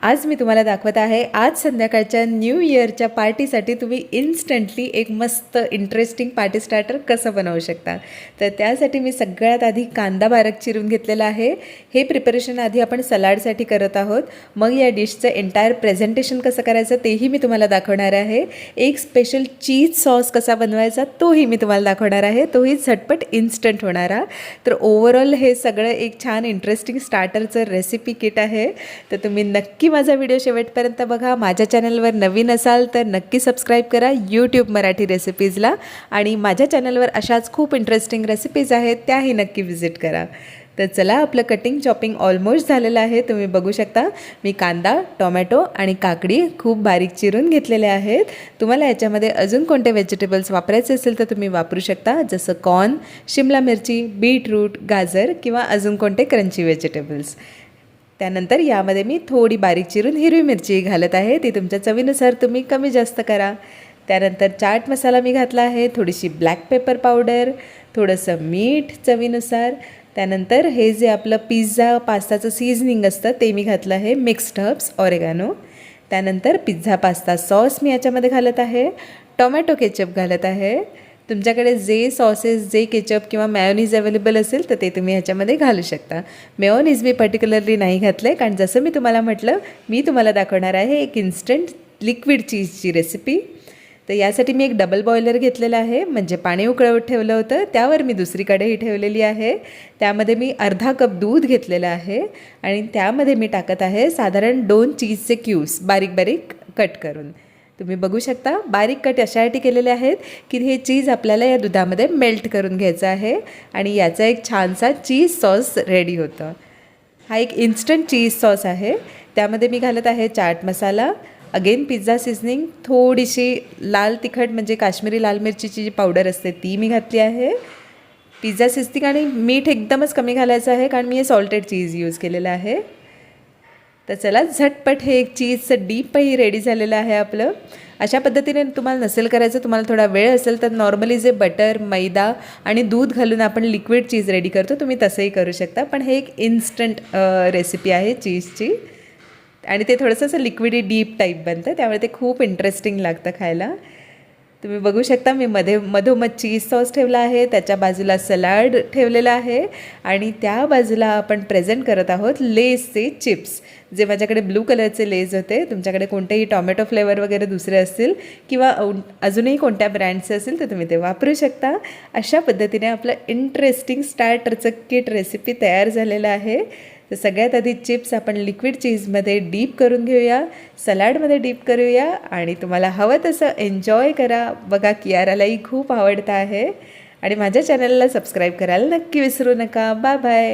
आज मी तुम्हाला दाखवत आहे आज संध्याकाळच्या न्यू इयरच्या पार्टीसाठी तुम्ही इन्स्टंटली एक मस्त इंटरेस्टिंग पार्टी स्टार्टर कसं बनवू शकता। तर त्यासाठी मी सगळ्यात आधी कांदा बारीक चिरून घेतलेला आहे। हे प्रिपरेशन आधी आपण सलाडसाठी करत आहोत, मग या डिशचं एंटायर प्रेझेंटेशन कसं करायचं तेही मी तुम्हाला दाखवणार आहे। एक स्पेशल चीज सॉस कसा बनवायचा तोही मी तुम्हाला दाखवणार आहे, तोही झटपट इन्स्टंट होणारा। तर ओव्हरऑल हे सगळं एक छान इंटरेस्टिंग स्टार्टरचं रेसिपी किट आहे। तर तुम्ही नक्की माझा व्हिडिओ शेवटपर्यंत बघा। माझ्या चॅनलवर नवीन असाल तर नक्की सबस्क्राईब करा यूट्यूब मराठी रेसिपीजला, आणि माझ्या चॅनलवर अशाच खूप इंटरेस्टिंग रेसिपीज आहेत त्याही नक्की विजिट करा। तर चला, आपलं कटिंग चॉपिंग ऑलमोस्ट झालेलं आहे। तुम्ही बघू शकता मी कांदा, टोमॅटो आणि काकडी खूप बारीक चिरून घेतलेले आहेत। तुम्हाला याच्यामध्ये अजून कोणते व्हेजिटेबल्स वापरायचे असेल तर तुम्ही वापरू शकता, जसं कॉर्न, शिमला मिरची, बीटरूट, गाजर किंवा अजून कोणते क्रंची व्हेजिटेबल्स। त्यानंतर यामध्ये मी थोडी बारीक चिरून हिरवी मिरची घालत आहे, ती तुमच्या चवीनुसार तुम्ही कमी जास्त करा। त्यानंतर चाट मसाला मी घातला आहे, थोडीशी ब्लॅक पेपर पावडर, थोडंसं मीठ चवीनुसार। त्यानंतर हे जे आपलं पिझ्झा पास्ताचं सीझनिंग असतं ते मी घातलं आहे, मिक्स्ड हर्ब्स, ऑरेगानो। त्यानंतर पिझ्झा पास्ता सॉस मी याच्यामध्ये घालत आहे, टोमॅटो केचप घालत आहे। तुमच्याकडे जे सॉसेस, जे केचप किंवा मेयोनीज अवेलेबल असेल तर ते तुम्ही ह्याच्यामध्ये घालू शकता। मेयोनीज मी पर्टिक्युलरली नाही घातलं आहे, कारण जसं मी तुम्हाला म्हटलं मी तुम्हाला दाखवणार आहे एक इन्स्टंट लिक्विड चीजची रेसिपी। तर यासाठी मी एक डबल बॉयलर घेतलेला आहे, म्हणजे पाणी उकळवत ठेवलं होतं, त्यावर मी दुसरी कढई ठेवलेली आहे। त्यामध्ये मी अर्धा कप दूध घेतलेलं आहे आणि त्यामध्ये मी टाकत आहे साधारण 2 चीजचे क्यूब्स बारीक बारीक कट करून। तुम्ही बघू शकता बारीक कट अशासाठी केलेले आहेत की हे चीज आपल्याला या दुधामध्ये मेल्ट करून घ्यायचं आहे आणि याचा एक छानसा चीज सॉस रेडी होतं। हा एक इन्स्टंट चीज सॉस आहे। त्यामध्ये मी घालत आहे chaat masala, again pizza seasoning, थोडीशी लाल तिखट म्हणजे काश्मीरी लाल मिरचीची जी पावडर असते ती मी घातली आहे, पिझ्झा सीझनिंग, आणि मीठ एकदमच कमी घालायचं आहे कारण मी हे सॉल्टेड चीज यूज केलेलं आहे। तर चला, झटपट हे एक चीजचं डीपही रेडी झालेलं आहे आपलं। अशा पद्धतीने तुम्हाला नसेल करायचं, तुम्हाला थोडा वेळ असेल तर नॉर्मली जे बटर, मैदा आणि दूध घालून आपण लिक्विड चीज रेडी करतो तुम्ही तसंही करू शकता, पण हे एक इन्स्टंट रेसिपी आहे चीजची आणि ते थोडंसं असं लिक्विडी डीप टाईप बनतं, त्यामुळे ते खूप इंटरेस्टिंग लागतं खायला। तुम्ही बघू शकता मी मधोमध चीज सॉस ठेवला आहे, त्याच्या बाजूला सलाड ठेवलेला आहे आणि त्या बाजूला आपण प्रेझेंट करत आहोत लेसचे चिप्स, जे माझ्याकडे ब्लू कलरचे लेस होते। तुमच्याकडे कोणतेही टॉमॅटो फ्लेवर वगैरे दुसरे असतील किंवा अजूनही कोणत्या ब्रँडचे असेल तर तुम्ही ते वापरू शकता। अशा पद्धतीने आपलं इंटरेस्टिंग स्टार्टरचं किट रेसिपी तयार झालेलं आहे। तर सगळ्यात आधी चिप्स आपण लिक्विड चीजमध्ये डीप करून घेऊया, सलाडमध्ये डीप करूया आणि तुम्हाला हवं तसं एन्जॉय करा। बघा, कियारालाही खूप आवडतं आहे आणि माझ्या चॅनलला सबस्क्राईब करायला नक्की विसरू नका। Bye bye.